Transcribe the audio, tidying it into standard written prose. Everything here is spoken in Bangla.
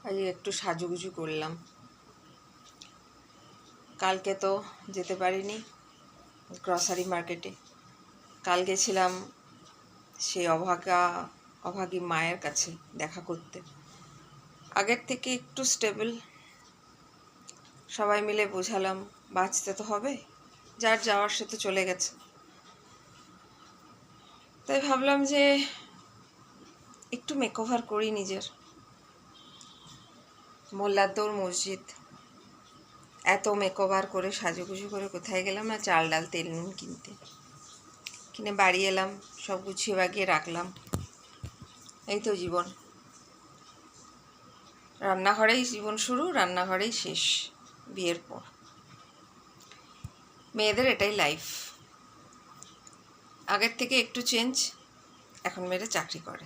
আজ একটু সাজুগুজু করলাম। কালকে তো যেতে পারিনি গ্রসারি মার্কেটে। কাল গেছিলাম সেই অভাগী মায়ের কাছে দেখা করতে। আগের থেকে একটু স্টেবল, সবাই মিলে বোঝালাম বাঁচতে তো হবে, যার যাওয়ার সে তো চলে গেছে। তাই ভাবলাম যে একটু মেকওভার করি নিজের। মোল্লারদৌর মসজিদ, এত মেকওভার করে সাজুগুজু করে কোথায় গেলাম না, চাল ডাল তেল নুন কিনে বাড়ি এলাম, সব গুছিয়ে বাগিয়ে রাখলাম। এই তো জীবন, রান্নাঘরেই জীবন শুরু, রান্নাঘরেই শেষ বিয়ের পর। মেয়েদের এটাই লাইফ। আগের থেকে একটু চেঞ্জ, এখন মেয়েরা চাকরি করে।